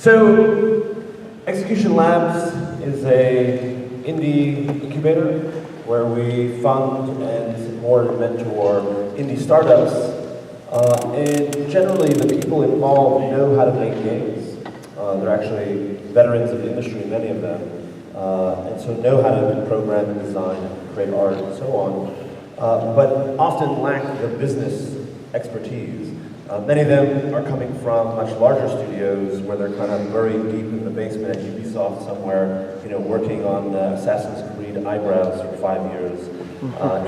So, Execution Labs is a indie incubator where we fund and support and mentor indie startups. And generally, the people involved know how to make games. They're actually veterans of the industry, many of them, and so know how to program and design and create art and so on, but often lack the business expertise. Many of them are coming from much larger studios where they're kind of buried deep in the basement at Ubisoft somewhere, working on Assassin's Creed Eyebrows for 5 years,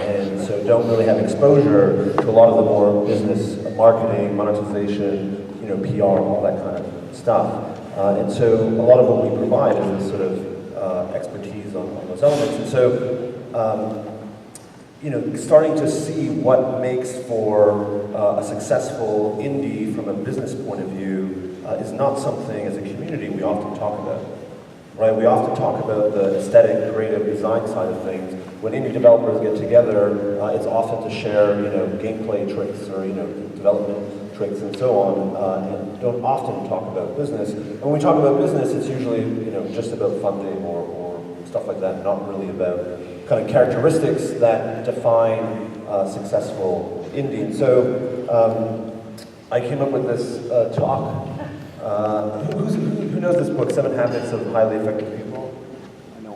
and so don't really have exposure to a lot of the more business, marketing, monetization, PR, all that kind of stuff. And so a lot of what we provide is this sort of expertise on those elements. And so, starting to see what makes for a successful indie from a business point of view is not something as a community we often talk about, right? We often talk about the aesthetic, creative design side of things. When indie developers get together, it's often to share, gameplay tricks or, development tricks and so on, and don't often talk about business. And when we talk about business, it's usually, just about funding or stuff like that, not really about kind of characteristics that define successful indie. And so I came up with this talk. Who knows this book, 7 Habits of Highly Effective People?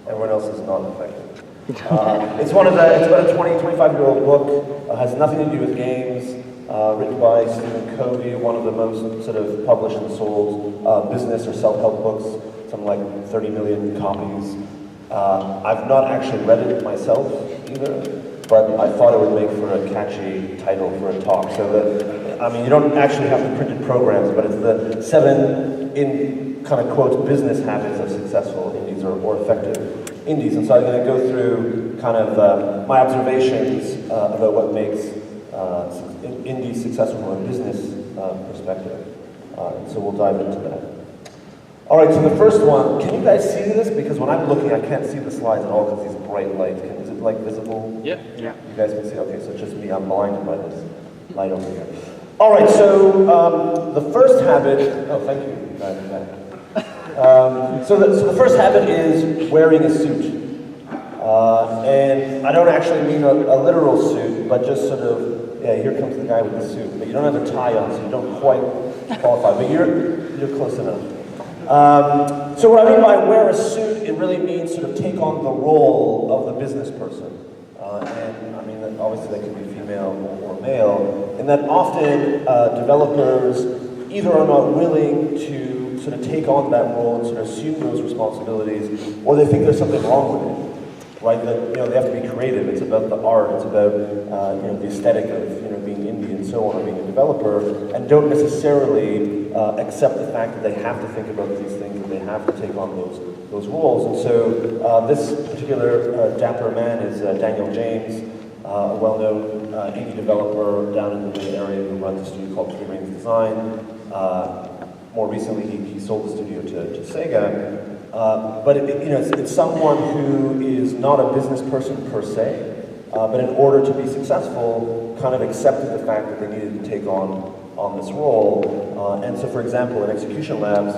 Everyone else is not effective. It's about a 25-year-old book, has nothing to do with games, written by Stephen Covey, one of the most sort of published and sold business or self-help books, something like 30 million copies. I've not actually read it myself either, but I thought it would make for a catchy title for a talk. So you don't actually have the printed programs, but it's the 7 in kind of quotes business habits of successful indies or effective indies. And so I'm going to go through kind of my observations about what makes indies successful from a business perspective. And so we'll dive into that. All right, so the first one, can you guys see this? Because when I'm looking, I can't see the slides at all because these bright lights. Is it visible? Yeah. You guys can see? Okay, so it's just me, I'm blinded by this light over here. All right, so the first habit, oh, thank you, guys. So the first habit is wearing a suit. And I don't actually mean a literal suit, but just sort of, here comes the guy with the suit. But you don't have a tie on, so you don't quite qualify, but you're close enough. So what I mean by wear a suit, it really means sort of take on the role of the business person. And I mean, obviously that can be female or male, and that often developers either are not willing to sort of take on that role and sort of assume those responsibilities, or they think there's something wrong with it, right? That they have to be creative. It's about the art. It's about the aesthetic of being indie and so on, or being a developer, and don't necessarily accept the fact that they have to think about these things and they have to take on those roles. And so this particular dapper man is Daniel James, a well-known indie developer down in the Bay Area who runs a studio called Three Rings Design. More recently, he sold the studio to Sega. But it's someone who is not a business person per se, but in order to be successful, kind of accepted the fact that they needed to take on this role. And so, for example, in Execution Labs,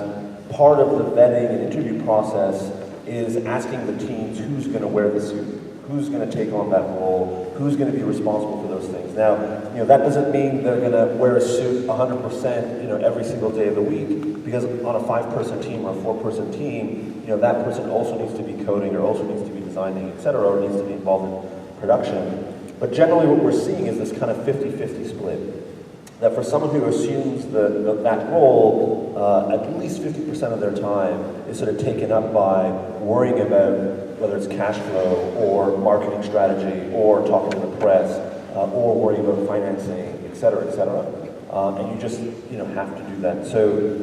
part of the vetting and interview process is asking the teams who's going to wear the suit, who's going to take on that role, who's going to be responsible for those things. Now, that doesn't mean they're going to wear a suit 100%, every single day of the week, because on a 5-person team or a 4-person team, that person also needs to be coding or also needs to be designing, etc., or needs to be involved in production. But generally what we're seeing is this kind of 50-50 split. That for someone who assumes that role, at least 50% of their time is sort of taken up by worrying about whether it's cash flow or marketing strategy or talking to the press or worrying about financing, et cetera, et cetera. And you just have to do that. So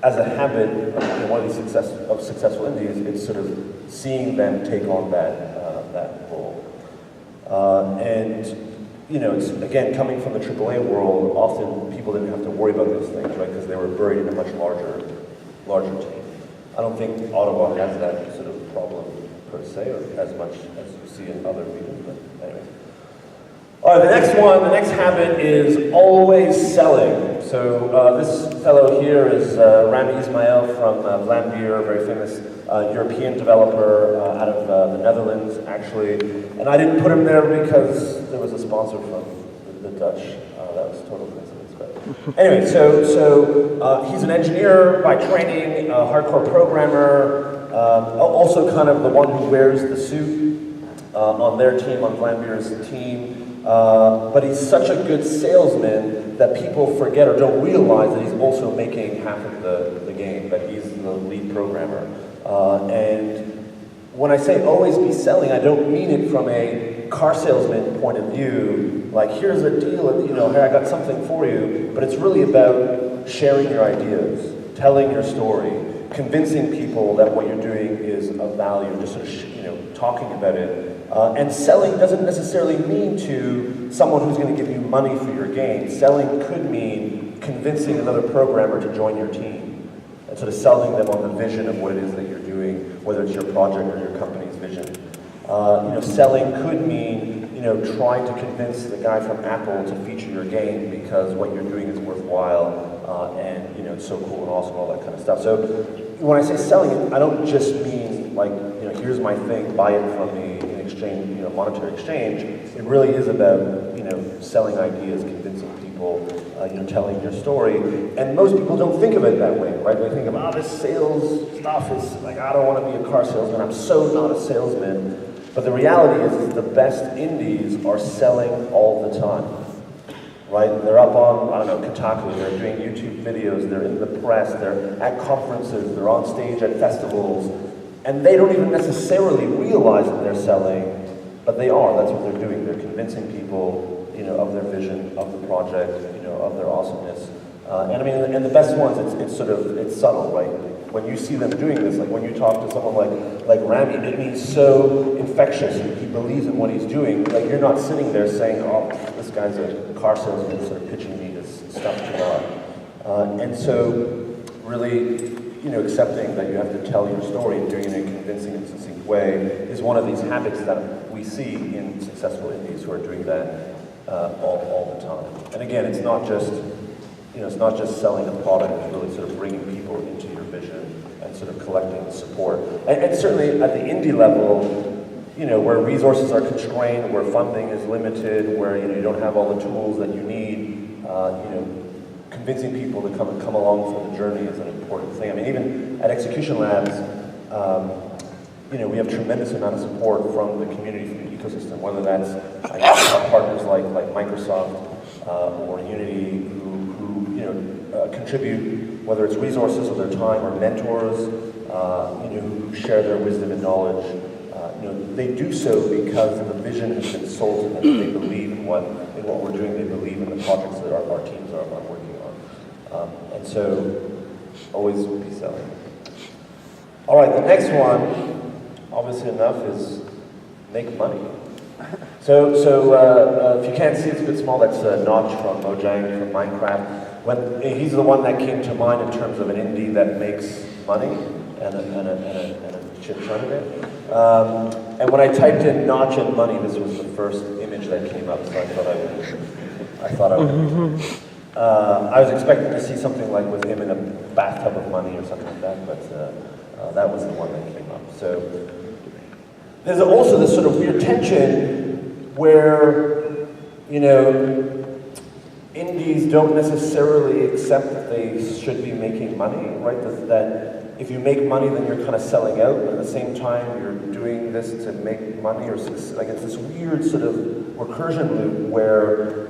as a habit of one of these successful indies, it's sort of seeing them take on that role. It's, again, coming from the AAA world, often people didn't have to worry about those things, right? Because they were buried in a much larger team. I don't think Ottawa has that sort of problem per se, or as much as you see in other regions, but anyways. All right, the next habit is always selling. So this fellow here is Rami Ismail from Vlambeer, a very famous European developer out of the Netherlands, actually. And I didn't put him there because there was a sponsor from the Dutch. That was total coincidence. But anyway, so he's an engineer by training, a hardcore programmer, also kind of the one who wears the suit on their team, on Vlambeer's team. But he's such a good salesman that people forget or don't realize that he's also making half of the game, that he's the lead programmer. And when I say always be selling, I don't mean it from a car salesman point of view, like here's a deal, and here I got something for you, but it's really about sharing your ideas, telling your story, convincing people that what you're doing is of value, just sort of talking about it. And selling doesn't necessarily mean to someone who's going to give you money for your game. Selling could mean convincing another programmer to join your team and sort of selling them on the vision of what it is that you're doing, whether it's your project or your company's vision. Selling could mean trying to convince the guy from Apple to feature your game because what you're doing is worthwhile and it's so cool and awesome, all that kind of stuff. So when I say selling, I don't just mean like here's my thing, buy it from me in exchange, monetary exchange. It really is about selling ideas, convincing people, telling your story. And most people don't think of it that way, right? They think of this sales stuff is like I don't want to be a car salesman. I'm so not a salesman. But the reality is the best indies are selling all the time, right? They're up on, I don't know, Kotaku, they're doing YouTube videos, they're in the press, they're at conferences, they're on stage at festivals, and they don't even necessarily realize that they're selling, but they are, that's what they're doing. They're convincing people, of their vision, of the project, of their awesomeness. And the best ones, it's subtle, right? When you see them doing this, like when you talk to someone like Rami, it means so infectious. He believes in what he's doing. Like you're not sitting there saying, "Oh, this guy's a car salesman, sort of pitching me this stuff tomorrow." And so, really, accepting that you have to tell your story and doing it in a convincing and succinct way is one of these habits that we see in successful indies who are doing that all the time. And again, it's not just selling a product, it's really sort of bringing people into your vision and sort of collecting support. And certainly at the indie level, where resources are constrained, where funding is limited, where you don't have all the tools that you need, convincing people to come along for the journey is an important thing. I mean, even at Execution Labs, we have tremendous amount of support from the community, from the ecosystem, whether that's our partners like Microsoft or Unity, who contribute, whether it's resources or their time, or mentors, who share their wisdom and knowledge. They do so because the vision has been sold to them. They believe in what we're doing. They believe in the projects that our teams are working on. And so, always be selling. All right, the next one, obviously enough, is make money. So if you can't see, it's a bit small. That's Notch from Mojang from Minecraft. He's the one that came to mind in terms of an indie that makes money and a shit ton of it. And when I typed in Notch and money, this was the first image that came up. So I thought I would. I was expecting to see something like with him in a bathtub of money or something like that, but that was the one that came up. So there's also this sort of weird tension where, indies don't necessarily accept that they should be making money, right? That if you make money, then you're kind of selling out, but at the same time, you're doing this to make money, or like it's this weird sort of recursion loop where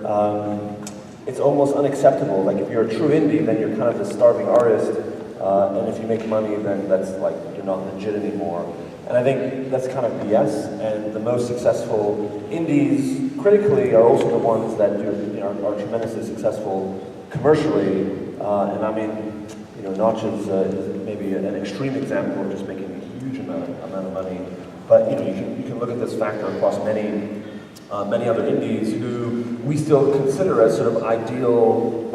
it's almost unacceptable. Like if you're a true indie, then you're kind of the starving artist, and if you make money, then that's like you're not legit anymore. And I think that's kind of BS, and the most successful indies critically are also the ones that are tremendously successful commercially. And I mean, Notch is maybe an extreme example of just making a huge amount of money. But you can look at this factor across many other indies who we still consider as sort of ideal,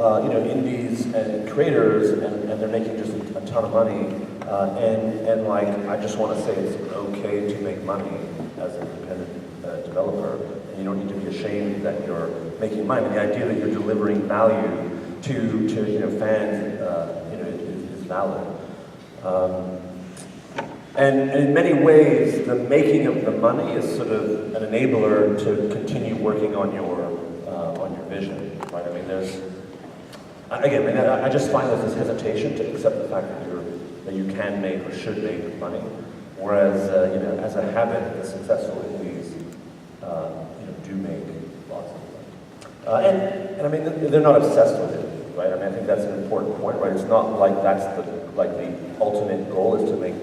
indies and creators, and they're making just a ton of money. And like, I just want to say it's okay to make money as an independent developer. And you don't need to be ashamed that you're making money. And the idea that you're delivering value to fans, is valid. And in many ways, the making of the money is sort of an enabler to continue working on your vision, right? I mean, I just find there's this hesitation to accept the fact that you can make or should make money, whereas as a habit, the successful indies do make lots of money, and I mean they're not obsessed with it, right? I mean I think that's an important point, right? It's not like that's the ultimate goal is to make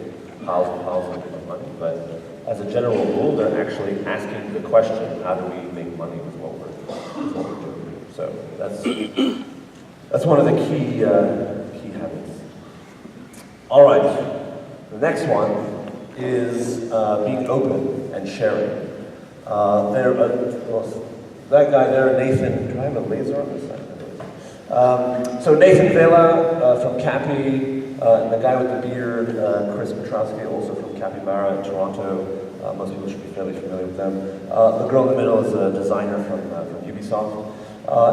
piles and piles of money, but as a general rule, they're actually asking the question, how do we make money with what we're doing? So that's one of the key habits. All right, the next one is being open and sharing. That guy there, Nathan, do I have a laser on this side? So Nathan Vela from Cappy, and the guy with the beard, Chris Petrowski, also from Capybara in Toronto. Most people should be fairly familiar with them. The girl in the middle is a designer from Ubisoft.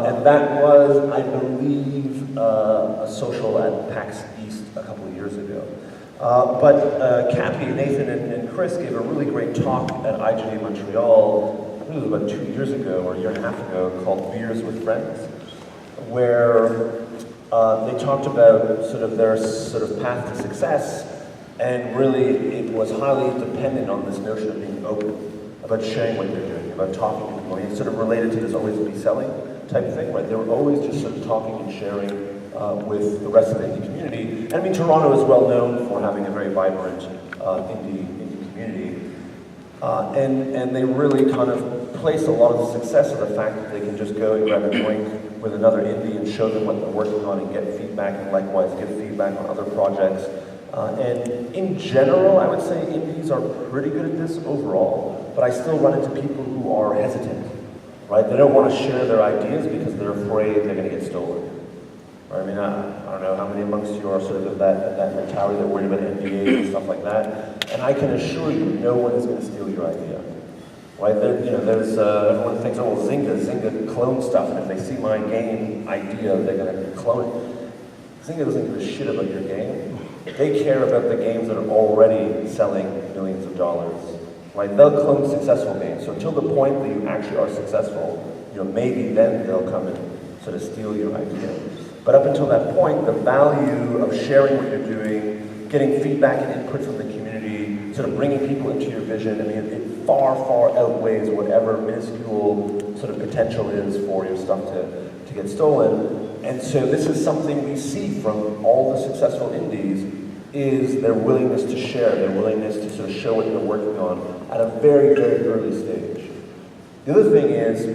And that was, I believe, a social at PAX East a couple of years ago. But Cappy, Nathan, and Chris gave a really great talk at IGD Montreal, I think it was about 2 years ago or a year and a half ago, called Beers with Friends, where they talked about sort of their sort of path to success, and really it was highly dependent on this notion of being open, about sharing what you're doing, about talking to people. It's sort of related to this always be selling type of thing, right? They were always just sort of talking and sharing with the rest of the indie community. And I mean, Toronto is well known for having a very vibrant indie community. And they really kind of place a lot of the success of the fact that they can just go and grab a drink with another indie and show them what they're working on and get feedback, and likewise give feedback on other projects. And in general, I would say indies are pretty good at this overall, but I still run into people who are hesitant, right? They don't want to share their ideas because they're afraid they're going to get stolen. Right? I mean, I don't know how many amongst you are sort of that mentality, they're worried about NDAs and stuff like that. And I can assure you, no one is going to steal your idea. Right? There's everyone thinks, oh, well, Zynga clones stuff, and if they see my game idea, they're going to clone it. Zynga doesn't give a shit about your game. They care about the games that are already selling millions of dollars. Right? They'll clone successful games. So until the point that you actually are successful, maybe then they'll come and sort of steal your idea. But up until that point, the value of sharing what you're doing, getting feedback and input from the community, sort of bringing people into your vision, I mean, it far, far outweighs whatever minuscule sort of potential is for your stuff to get stolen. And so this is something we see from all the successful indies, is their willingness to share, their willingness to sort of show what they're working on at a very, very early stage. The other thing is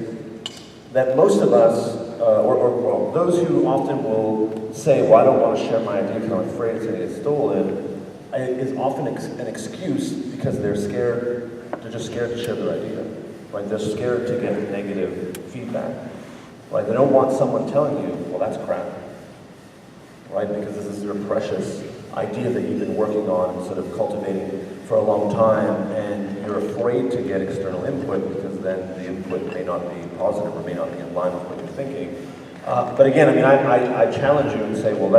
that most of us, or those who often will say, well, I don't want to share my idea because I'm afraid it's going to get stolen, is often an excuse because they're scared, they're just scared to share their idea, right? They're scared to get negative feedback, right? They don't want someone telling you, well, that's crap, right? Because this is your precious idea that you've been working on and sort of cultivating for a long time, and you're afraid to get external input because then the input may not be positive or may not be in line with what you're thinking. But again, I mean, I challenge you and say, well,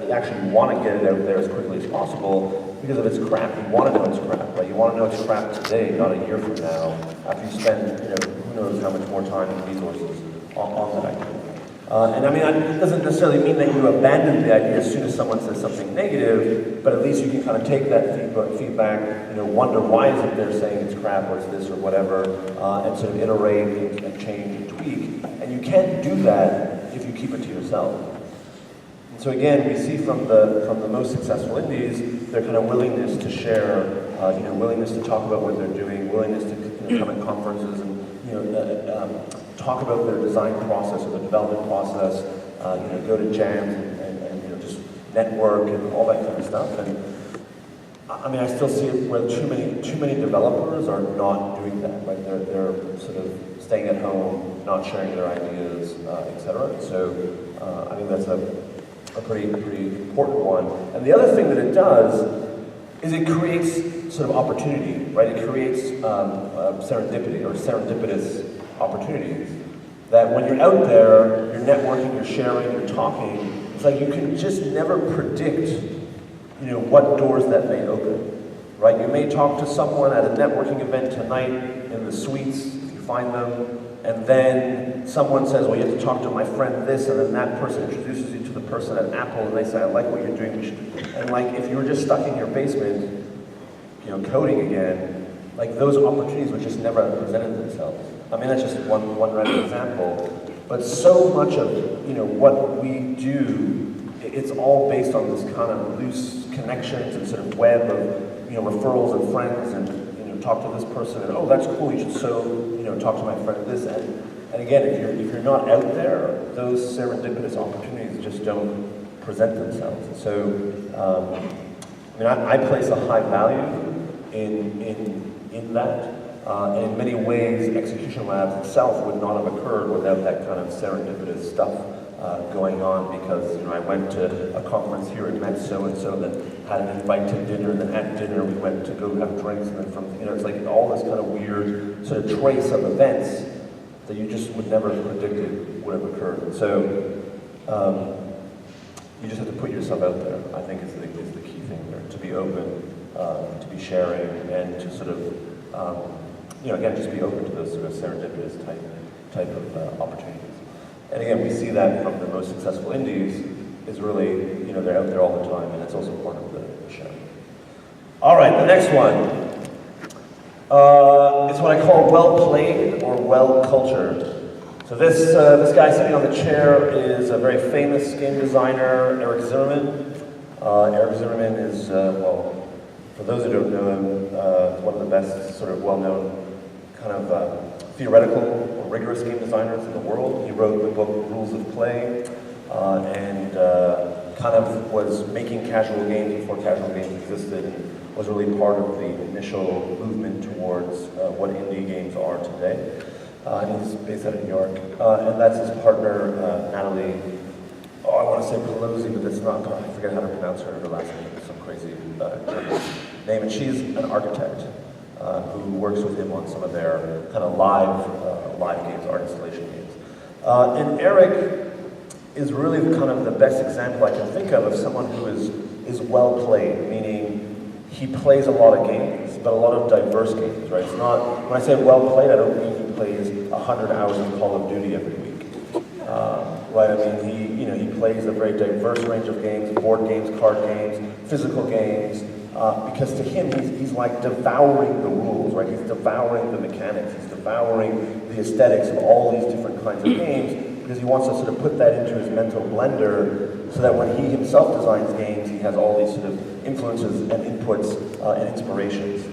you actually want to get it out there as quickly as possible, because if it's crap, you want to know it's crap, right? You want to know it's crap today, not a year from now, after you spend, who knows how much more time and resources on that idea. And I mean, it doesn't necessarily mean that you abandon the idea as soon as someone says something negative, but at least you can kind of take that feedback, wonder why is it they're saying it's crap or it's this or whatever, and sort of iterate and change and tweak. And you can't do that if you keep it to yourself. And so again, we see from the most successful indies, their kind of willingness to share, willingness to talk about what they're doing, willingness to come at conferences and talk about their design process or the development process, go to jams and just network and all that kind of stuff. And I mean, I still see it where too many developers are not doing that. Like they're sort of staying at home, not sharing their ideas, etc. So I think that's a pretty important one. And the other thing that it does is it creates sort of opportunity, right? It creates serendipity or serendipitous opportunities. That when you're out there, you're networking, you're sharing, you're talking, it's like you can just never predict, what doors that may open, right? You may talk to someone at a networking event tonight in the suites, if you find them, and then someone says, well, you have to talk to my friend this, and then that person introduces you to the person at Apple, and they say, I like what you're doing. And like, if you were just stuck in your basement, coding again, like those opportunities would just never have presented themselves. I mean, that's just one random example. But so much of, what we do, it's all based on this kind of loose connections and sort of web of, referrals and friends and, talk to this person and, oh, that's cool, you should talk to my friend this. And again, if you're not out there, those serendipitous opportunities just don't present themselves. And so, I place a high value in that. And in many ways, Execution Labs itself would not have occurred without that kind of serendipitous stuff going on, because I went to a conference here and met so-and-so, then had an invite to dinner, and then at dinner we went to go have drinks, and then from, it's like all this kind of weird sort of trace of events that you just would never have predicted would have occurred. And so you just have to put yourself out there, I think is the key thing there, to be open, to be sharing, and to sort of, again, just be open to those sort of serendipitous type of opportunities. And again, we see that from the most successful indies, is really, they're out there all the time, and it's also part of the show. All right, the next one. It's what I call well played or well cultured. So this guy sitting on the chair is a very famous game designer, Eric Zimmerman. Eric Zimmerman is, for those who don't know him, one of the best sort of well-known kind of theoretical or rigorous game designers in the world. He wrote the book Rules of Play and kind of was making casual games before casual games existed, and was really part of the initial movement towards what indie games are today. He's based out of New York, and that's his partner, Natalie. I want to say Pelosi, but that's not, I forget how to pronounce her last name, it's some crazy name, and she's an architect who works with him on some of their kind of live games, art installation games. And Eric is really kind of the best example I can think of someone who is well played, meaning he plays a lot of games, but a lot of diverse games, right? It's not, when I say well played, I don't mean he plays 100 hours of Call of Duty every week. Right, I mean, he plays a very diverse range of games, board games, card games, physical games, because to him, he's like devouring the rules, right? He's devouring the mechanics, he's devouring the aesthetics of all these different kinds of games, because he wants to sort of put that into his mental blender so that when he himself designs games, he has all these sort of influences and inputs and inspirations.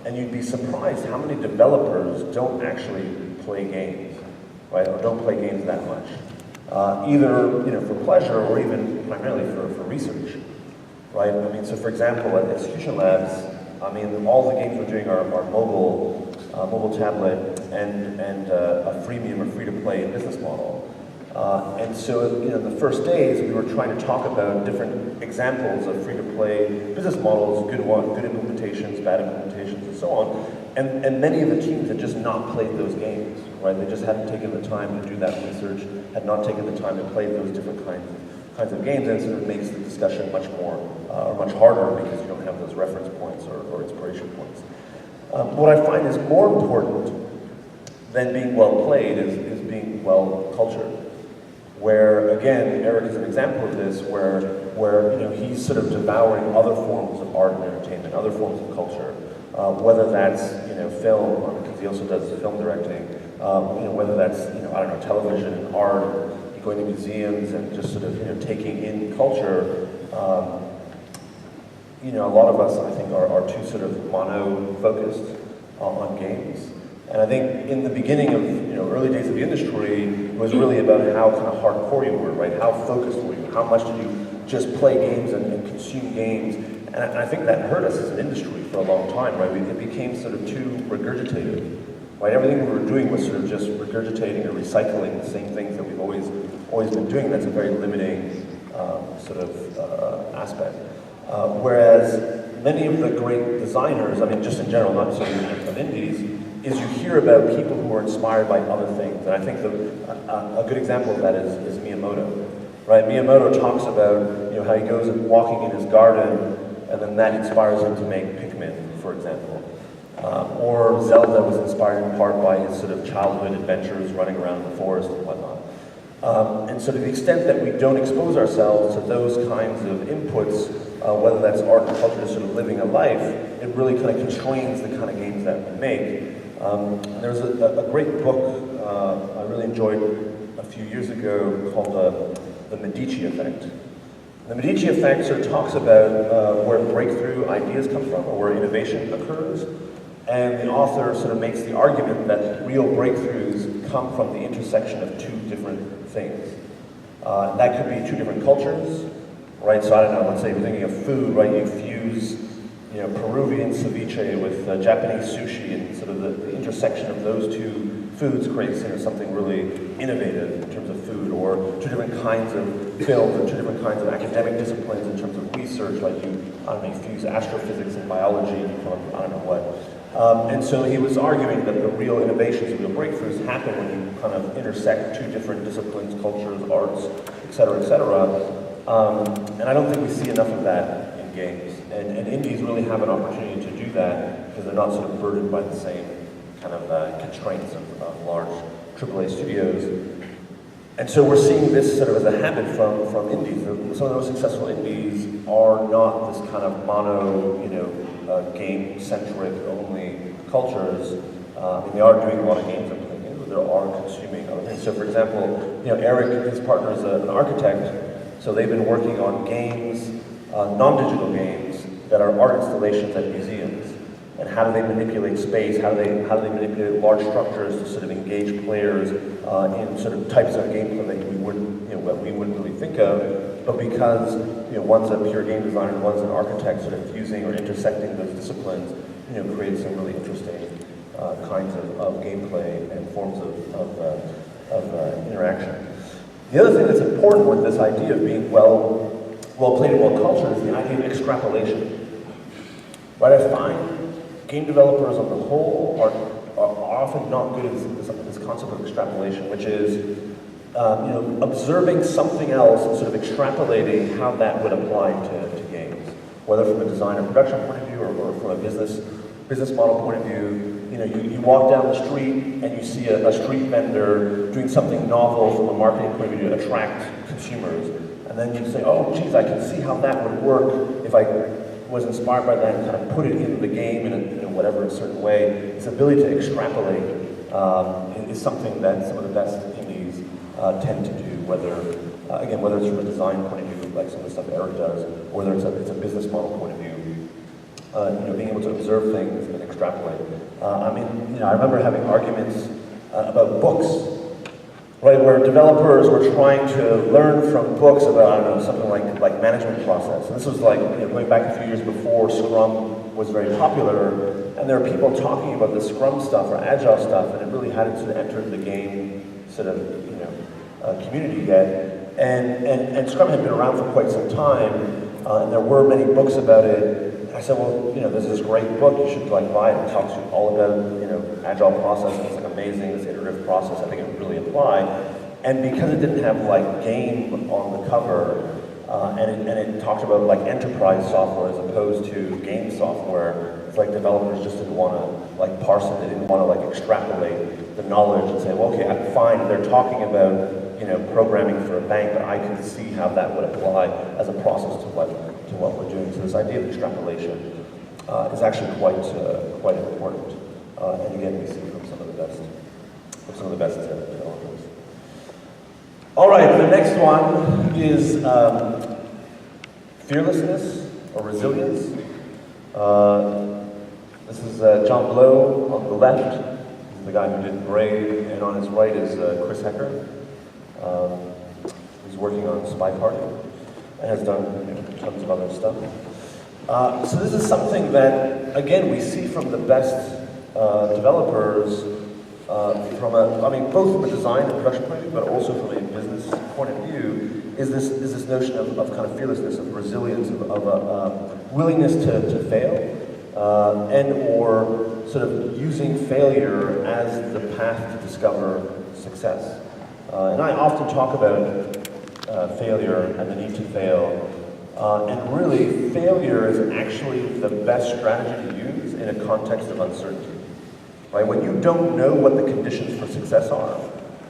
And you'd be surprised how many developers don't actually play games, right? Or don't play games that much. Either for pleasure or even primarily for research, right? I mean, so for example, at Execution Labs, I mean, all the games we're doing are mobile tablet and a freemium or free-to-play business model. And so, the first days we were trying to talk about different examples of free-to-play business models, good implementations, bad implementations, and so on. And many of the teams had just not played those games, right? They just hadn't taken the time to do that research, had not taken the time to play those different kinds of games, and it sort of makes the discussion much harder because you don't have those reference points or inspiration points. What I find is more important than being well played is being well cultured. Where, again, Eric is an example of this, where he's sort of devouring other forms of art and entertainment, other forms of culture, whether that's film, because he also does film directing, whether that's television and art, going to museums and just sort of taking in culture. A lot of us, I think, are too sort of mono-focused on games. And I think in the beginning of early days of the industry, it was really about how kind of hardcore you were, right? How focused were you? How much did you just play games and consume games? And I think that hurt us as an industry for a long time, right? It became sort of too regurgitative, right? Everything we were doing was sort of just regurgitating or recycling the same things that we've always been doing. That's a very limiting sort of aspect. Whereas many of the great designers, I mean, just in general, not just from indies, is you hear about people who are inspired by other things. And I think a good example of that is Miyamoto. Right? Miyamoto talks about how he goes walking in his garden, and then that inspires him to make Pikmin, for example. Or Zelda was inspired in part by his sort of childhood adventures running around the forest and whatnot. And so to the extent that we don't expose ourselves to those kinds of inputs, whether that's art and culture, sort of living a life, it really kind of constrains the kind of games that we make. There's a great book I really enjoyed a few years ago called The Medici Effect. The Medici Effect sort of talks about where breakthrough ideas come from, or where innovation occurs. And the author sort of makes the argument that real breakthroughs come from the intersection of two different things. That could be two different cultures, right? So I don't know, let's say we're thinking of food, right? You fuse, Peruvian ceviche with Japanese sushi, and sort of the intersection of those two foods creates something really innovative in terms of food, or two different kinds of films, or two different kinds of academic disciplines in terms of research, like you fuse astrophysics and biology, and you come up with I don't know what. And so he was arguing that the real innovations, the real breakthroughs happen when you kind of intersect two different disciplines, cultures, arts, et cetera, et cetera. And I don't think we see enough of that in games. And indies really have an opportunity to do that because they're not sort of burdened by the same kind of constraints of large AAA studios. And so we're seeing this sort of as a habit from indies. Some of the most successful indies are not this kind of mono, game-centric only cultures. They are doing a lot of games and playing games, but they are consuming other things. So for example, Eric, his partner, is an architect, so they've been working on games, non-digital games, that are art installations at museums. And how do they manipulate space? How do they manipulate large structures to sort of engage players in sort of types of gameplay that we wouldn't really think of, but because one's a pure game designer and one's an architect, sort of fusing or intersecting those disciplines, creates some really interesting kinds of gameplay and forms of interaction. The other thing that's important with this idea of being well played and well cultured is the idea of extrapolation. Right? I find game developers on the whole are often not good at this concept of extrapolation, which is observing something else and sort of extrapolating how that would apply to games, whether from a design or production point of view, or from a business model point of view. You walk down the street and you see a street vendor doing something novel from a marketing point of view to attract consumers, and then you say, oh, geez, I can see how that would work if I was inspired by that and kind of put it into the game in a certain way. This ability to extrapolate is something that some of the best indies tend to do, whether it's from a design point of view, like some of the stuff Eric does, or whether it's a business model point of view. Being able to observe things and extrapolate. I remember having arguments about books, right, where developers were trying to learn from books about, something like management process. And this was going back a few years before Scrum was very popular, and there were people talking about the Scrum stuff or Agile stuff, and it really hadn't sort of entered the game sort of, community yet. And Scrum had been around for quite some time, and there were many books about it. I said, well, there's this great book, you should buy it. It talks to you all about, agile process, and it's amazing, this iterative process. I think it would really apply. And because it didn't have game on the cover, and it talked about enterprise software as opposed to game software, it's developers just didn't want to parse it. They didn't want to extrapolate the knowledge and say, well, okay, I'm fine. They're talking about programming for a bank, but I can see how that would apply as a process to what we're doing. So this idea of extrapolation is actually quite important. And again, we see from some of the best developers. All right, the next one is Fearlessness or Resilience. This is John Blow on the left. He's the guy who did Brave, and on his right is Chris Hecker. He's working on Spy Party and has done tons of other stuff. So this is something that, again, we see from the best developers both from a design and production point of view, but also from a business point of view, is this notion of kind of fearlessness, of resilience, of willingness to fail, and or sort of using failure as the path to discover success. And I often talk about failure and the need to fail. And really, failure is actually the best strategy to use in a context of uncertainty. Right? When you don't know what the conditions for success are,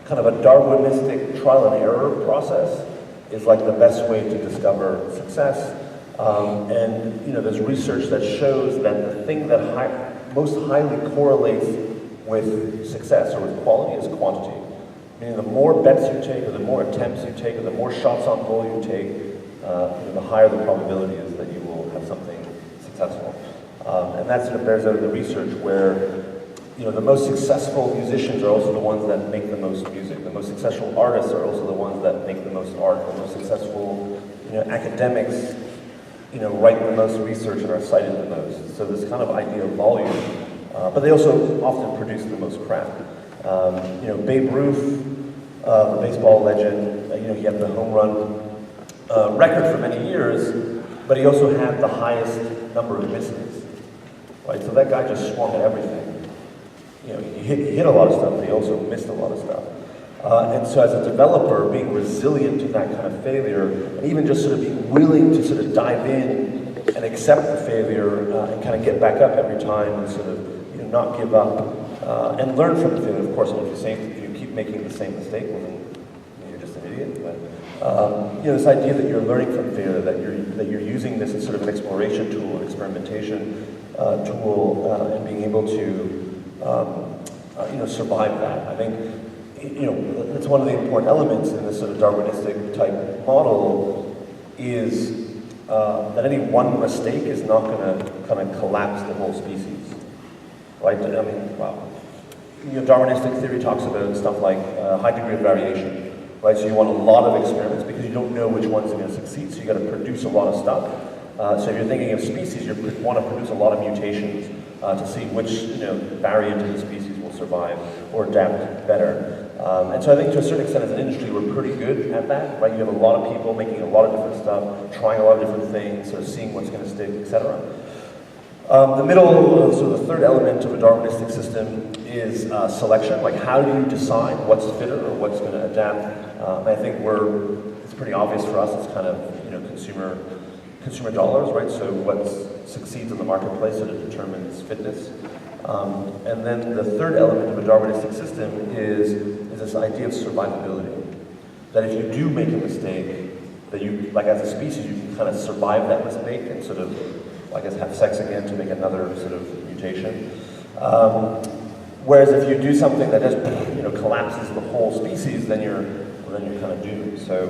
kind of a Darwinistic trial and error process is like the best way to discover success. And you know, there's research that shows that the thing that most highly correlates with success or with quality is quantity. Meaning the more bets you take, or the more attempts you take, or the more shots on goal you take, you know, the higher the probability is that you will have something successful. And that sort of bears out in the research where, you know, the most successful musicians are also the ones that make the most music. The most successful artists are also the ones that make the most art. The most successful, you know, academics, you know, write the most research and are cited the most. So this kind of idea of volume, but they also often produce the most crap. You know, Babe Ruth, the baseball legend, you know, he had the home run record for many years, but he also had the highest number of misses. Right, so that guy just swung at everything. You know, he hit a lot of stuff, but he also missed a lot of stuff. And so as a developer, being resilient to that kind of failure, and even just sort of being willing to sort of dive in and accept the failure and kind of get back up every time and sort of, you know, not give up and learn from the failure. Of course, if you keep making the same mistake, well, then you're just an idiot. But you know, this idea that you're learning from failure, that you're using this as sort of an exploration tool, an experimentation tool, and being able to you know, survive that. I think, you know, that's one of the important elements in this sort of Darwinistic type model is that any one mistake is not going to kind of collapse the whole species, right? I mean, well, you know, Darwinistic theory talks about stuff like high degree of variation, right? So you want a lot of experiments because you don't know which ones are going to succeed, so you got to produce a lot of stuff. So if you're thinking of species, you want to produce a lot of mutations to see which, you know, variant of the species will survive or adapt better. And so I think to a certain extent as an industry, we're pretty good at that, right? You have a lot of people making a lot of different stuff, trying a lot of different things, sort of seeing what's going to stick, etc. The middle, sort of the third element of a Darwinistic system is selection. Like, how do you decide what's fitter or what's going to adapt? I think it's pretty obvious for us. It's kind of, you know, consumer dollars, right? So what succeeds in the marketplace sort of determines fitness. And then the third element of a Darwinistic system is this idea of survivability. That if you do make a mistake, that you, like as a species, you can kind of survive that mistake and sort of, I guess, have sex again to make another sort of mutation. Whereas if you do something that just, you know, collapses the whole species, then you're kind of doomed. So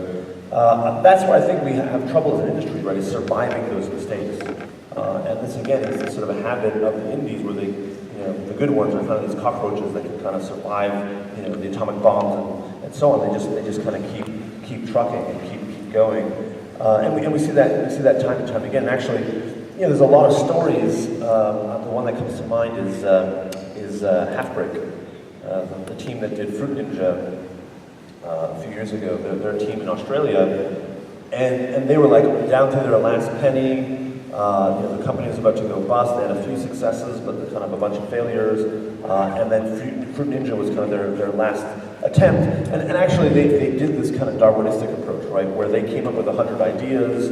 that's where I think we have trouble as an industry, right? Is surviving those mistakes. And this again is sort of a habit of the indies where they, you know, the good ones are kind of these cockroaches that can kind of survive, you know, the atomic bombs and so on. They just kind of keep trucking and keep going. And we see that time and time again. And actually, you know, there's a lot of stories. The one that comes to mind is Halfbrick, the team that did Fruit Ninja a few years ago. Their team in Australia, and they were like down to their last penny. You know, the company was about to go bust. They had a few successes, but kind of a bunch of failures. And then Fruit Ninja was kind of their last attempt. And actually, they did this kind of Darwinistic approach, right, where they came up with 100 ideas.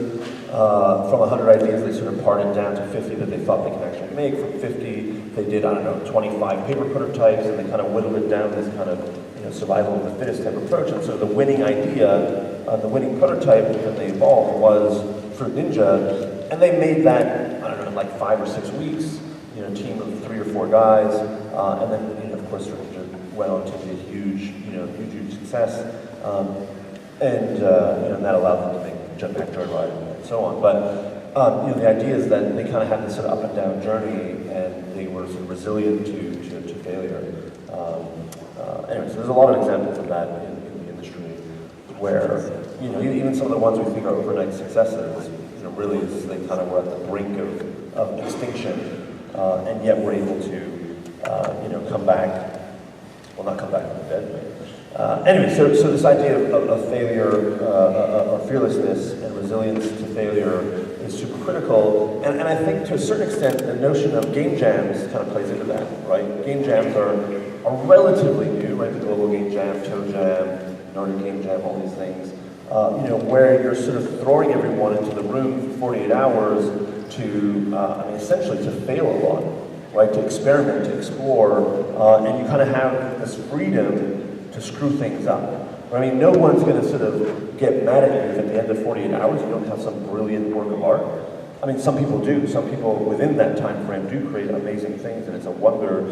From 100 ideas, they sort of parted down to 50 that they thought they could actually make. From 50, they did, I don't know, 25 paper prototypes, and they kind of whittled it down to this kind of, you know, survival of the fittest type approach. And so the winning idea, the winning prototype that they evolved was Fruit Ninja. And they made that, I don't know, in like 5 or 6 weeks, you know, a team of 3 or 4 guys, and then, you know, of course, went on to be a huge success, and you know, and that allowed them to make Jetpack Joyride and so on. But you know, the idea is that they kind of had this sort of up and down journey, and they were sort of resilient to failure. Anyway, so there's a lot of examples of that in the industry, where, you know, even some of the ones we think are overnight successes, you know, really they kind of were at the brink of extinction, and yet were able to, you know, come back. Well, not come back from the dead, but anyway. So this idea of failure, or fearlessness and resilience to failure, is super critical. And I think to a certain extent, the notion of game jams kind of plays into that, right? Game jams are relatively new, right? The Global Game Jam, Toe Jam, Nordic Game Jam, all these things. Where you're sort of throwing everyone into the room for 48 hours to, essentially to fail a lot, right? To experiment, to explore, and you kind of have this freedom to screw things up. I mean, no one's going to sort of get mad at you if at the end of 48 hours you don't have some brilliant work of art. I mean, some people do. Some people within that time frame do create amazing things, and it's a wonder,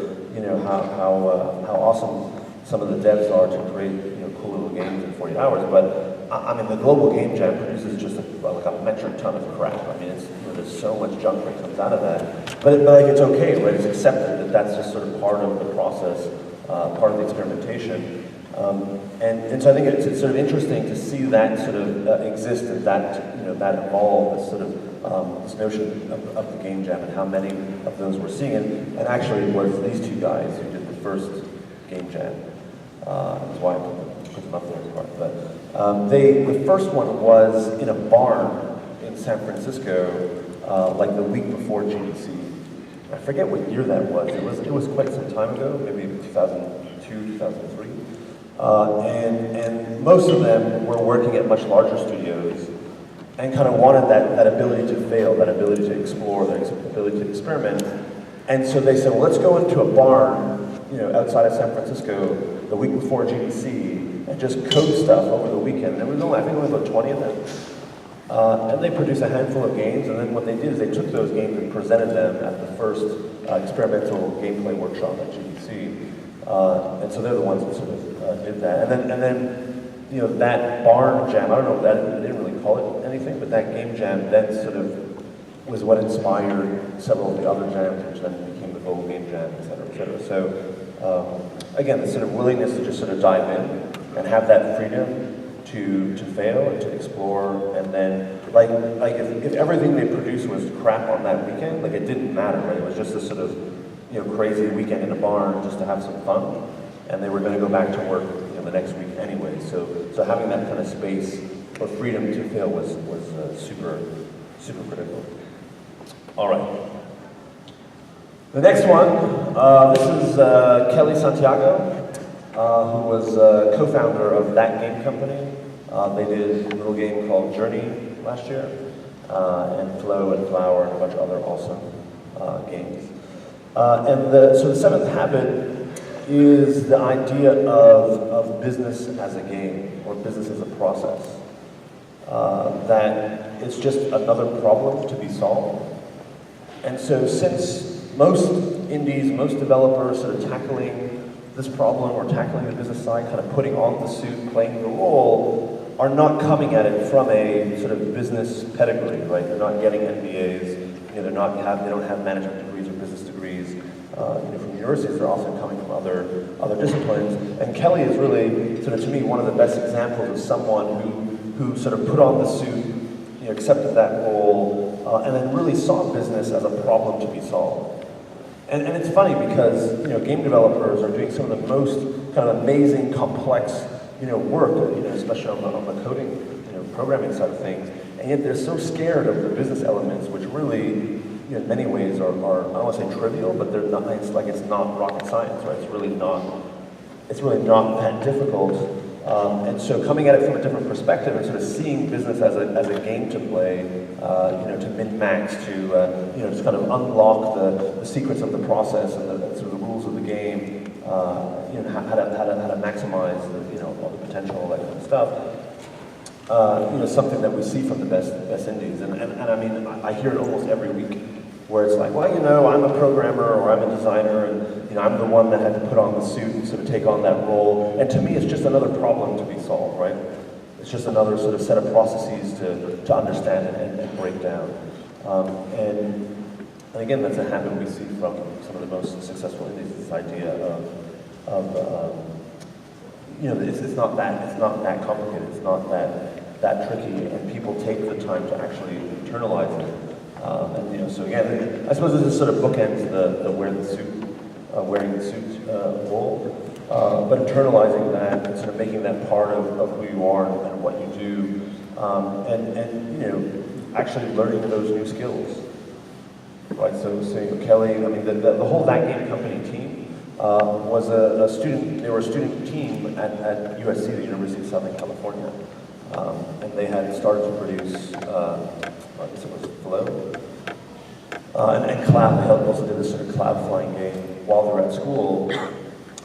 how awesome some of the devs are to create, cool little games in 48 hours. But I mean, the Global Game Jam produces just like a metric ton of crap. I mean, there's so much junk that comes out of that. But like, it's okay, right? It's accepted that that's just sort of part of the process, part of the experimentation. And so I think it's sort of interesting to see that sort of exist and that evolve, this sort of this notion of the game jam and how many of those we're seeing. And actually it was these two guys who did the first game jam. That's why I put them up there as part. But the first one was in a barn in San Francisco, like the week before GDC. I forget what year that was. It was quite some time ago, maybe 2002, 2003. And most of them were working at much larger studios and kind of wanted that ability to fail, that ability to explore, that ability to experiment. And so they said, well, let's go into a barn, outside of San Francisco the week before GDC and just code stuff over the weekend. There was I think only about 20 of them. And they produced a handful of games, and then what they did is they took those games and presented them at the first experimental gameplay workshop at GDC. And so they're the ones that sort of did that. And then that barn jam, I don't know, they didn't really call it anything, but that game jam then sort of was what inspired several of the other jams, which then became the Global Game Jam, et cetera, et cetera. So again, the sort of willingness to just sort of dive in and have that freedom to fail and to explore, and then like if everything they produced was crap on that weekend, like it didn't matter, right? It was just this sort of crazy weekend in a barn just to have some fun, and they were going to go back to work the next week anyway. So having that kind of space or freedom to fail was super critical. All right. The next one, this is Kelly Santiago, who was co-founder of That Game Company. They did a little game called Journey last year, and Flow and Flower and a bunch of other awesome games. And so the seventh habit is the idea of business as a game, or business as a process. That it's just another problem to be solved. And so since most indies, most developers sort of tackling this problem or tackling the business side, kind of putting on the suit, playing the role, are not coming at it from a sort of business pedigree, right? They're not getting MBAs, they don't have management degrees or business degrees from universities. They're often coming from other disciplines. And Kelly is really, sort of to me, one of the best examples of someone who sort of put on the suit, accepted that role, and then really saw business as a problem to be solved. And it's funny because game developers are doing some of the most kind of amazing, complex work, especially on the coding, programming side of things, and yet they're so scared of the business elements, which really, in many ways, are I don't want to say trivial, but they're not. It's like it's not rocket science, right? It's really not that difficult. And so coming at it from a different perspective and sort of seeing business as a game to play, to min-max, to just kind of unlock the secrets of the process and the sort of the rules of the game, how to maximize all the potential, all that kind of stuff. Something that we see from the best indies, and I mean I hear it almost every week, where it's like, well, I'm a programmer or I'm a designer, and I'm the one that had to put on the suit and sort of take on that role. And to me, it's just another problem to be solved, right? It's just another sort of set of processes to understand and break down. And again, that's a habit we see from some of the most successful indies. This idea of it's not that complicated. It's not that tricky, and people take the time to actually internalize it. So again, I suppose this is sort of bookends the wearing the suit role, but internalizing that and sort of making that part of who you are and what you do. actually learning those new skills. Right, so Kelly, I mean, the whole That Game Company team was a student, they were a student team at USC, the University of Southern California. And they had started to produce, I guess it was Flow, and Cloud. They also did this sort of cloud flying game while they were at school.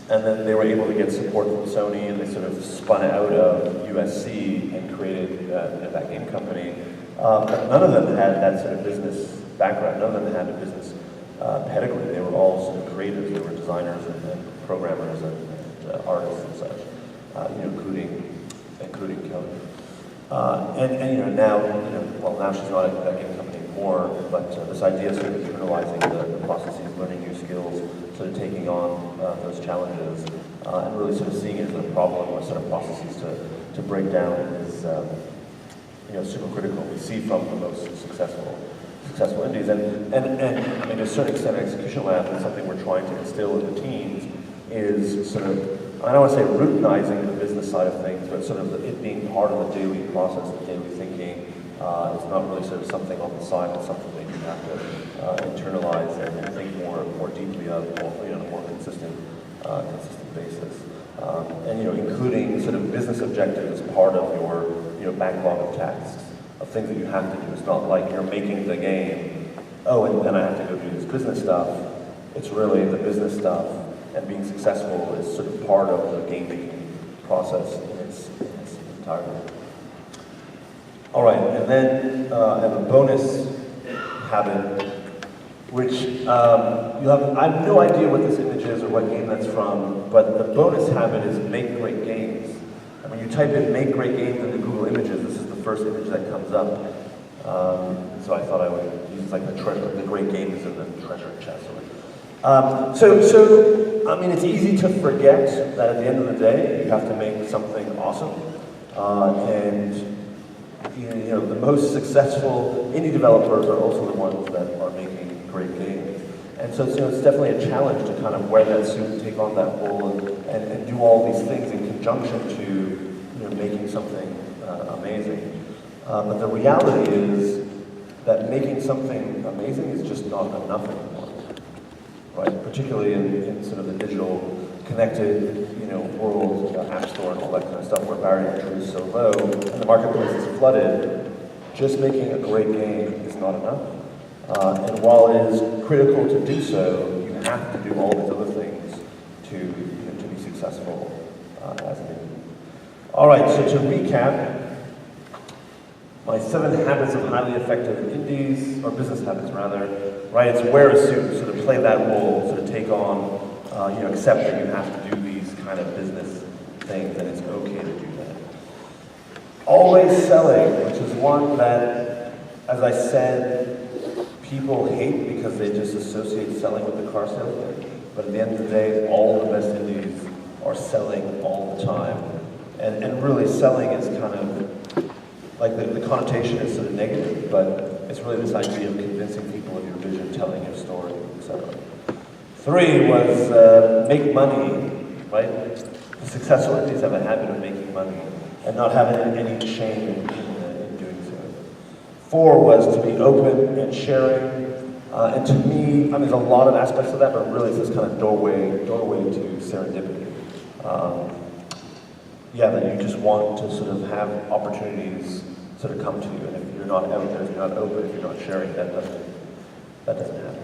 And then they were able to get support from Sony, and they sort of spun out of USC and created That Game Company. But none of them had that sort of business background. None of them had a business pedigree. They were all sort of creators. They were designers and programmers and artists and such, including Kelly. And now, now she's not at That Game Company anymore. But this idea of sort of internalizing the processes, learning new skills, sort of taking on those challenges, and really sort of seeing it as a problem or sort of processes to break down is super critical. We see from the most successful indies, and I mean, to a certain extent, Execution Lab is something we're trying to instill in the teams is sort of, I don't want to say routinizing the business side of things, but sort of it being part of the daily process, the daily thinking. It's not really sort of something on the side, but something that you have to internalize and think more deeply of, on a more consistent basis. Including sort of business objectives as part of your backlog of tasks, of things that you have to do. It's not like you're making the game, and then I have to go do this business stuff. It's really the business stuff, and being successful is sort of part of the game making process in its entirety. All right, and then I have a bonus habit, which I have no idea what this image is or what game that's from, but the bonus habit is make great games. And when you type in make great games into Google Images, this is the first image that comes up. So I thought I would use like the great games in the treasure chest. So I mean, it's easy to forget that at the end of the day, you have to make something awesome. And the most successful indie developers are also the ones that are making great games. And so it's definitely a challenge to kind of wear that suit and take on that role and do all these things in conjunction to making something amazing. But the reality is that making something amazing is just not enough anymore, right? Particularly in sort of the digital connected world, App Store and all that kind of stuff where barrier to entry is so low and the marketplace is flooded. Just making a great game is not enough. And while it is critical to do so, you have to do all these other things to be successful as an indie. All right, so to recap, my 7 habits of highly effective indies, or business habits rather, right? It's wear a suit, sort of play that role, sort of take on, accept that you have to do these kind of business things, and it's okay to do that. Always selling, which is one that, as I said, people hate because they just associate selling with the car salesman. But at the end of the day, all the best indies are selling all the time. And really selling is kind of, like the connotation is sort of negative, but it's really this idea of convincing people of your vision, telling your story, etc. 3 was make money, right? The successful indies have a habit of making money and not having any shame in doing so. 4 was to be open and sharing. And to me, I mean, there's a lot of aspects of that, but really it's this kind of doorway to serendipity. That you just want to sort of have opportunities sort of come to you, and if you're not out there, if you're not open, if you're not sharing, that doesn't happen.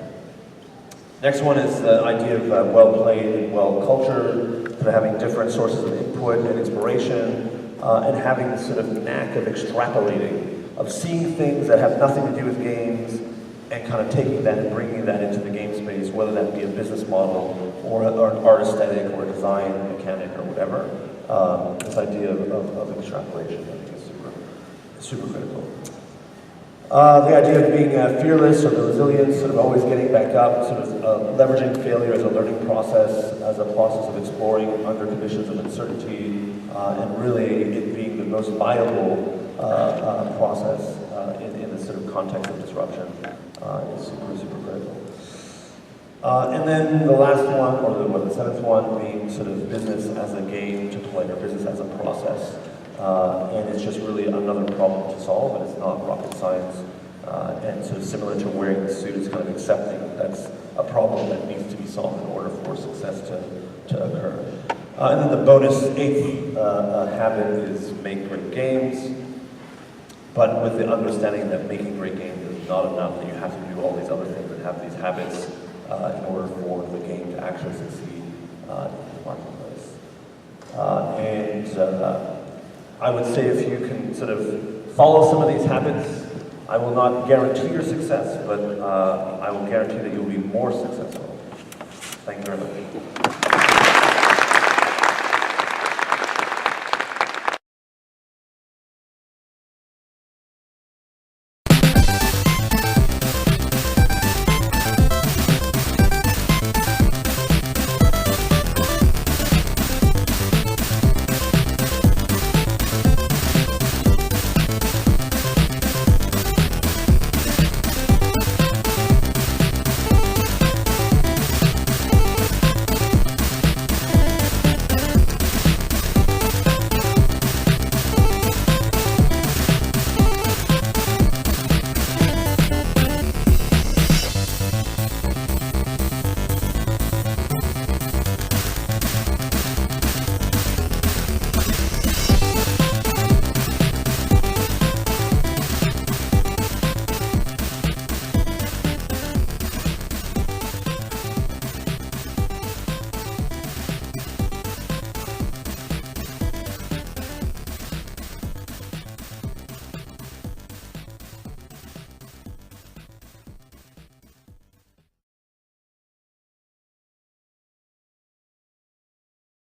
Next one is the idea of well played and well cultured, sort of having different sources of input and inspiration, and having this sort of knack of extrapolating, of seeing things that have nothing to do with games, and kind of taking that and bringing that into the game space, whether that be a business model or an art aesthetic or a design mechanic or whatever. This idea of extrapolation, I think, is super critical. The idea of being fearless, or the resilience, sort of always getting back up, sort of leveraging failure as a learning process, as a process of exploring under conditions of uncertainty, and really it being the most viable process in this sort of context of disruption is super critical. And then the last one, or the 7th one, being sort of business as a game to play, or business as a process. And it's just really another problem to solve, and it's not rocket science. And so similar to wearing the suit, it's kind of accepting that's a problem that needs to be solved in order for success to occur. And then the bonus eighth habit is make great games, but with the understanding that making great games is not enough, that you have to do all these other things and have these habits in order for the game to actually succeed in the marketplace. I would say if you can sort of follow some of these habits, I will not guarantee your success, but I will guarantee that you'll be more successful. Thank you very much.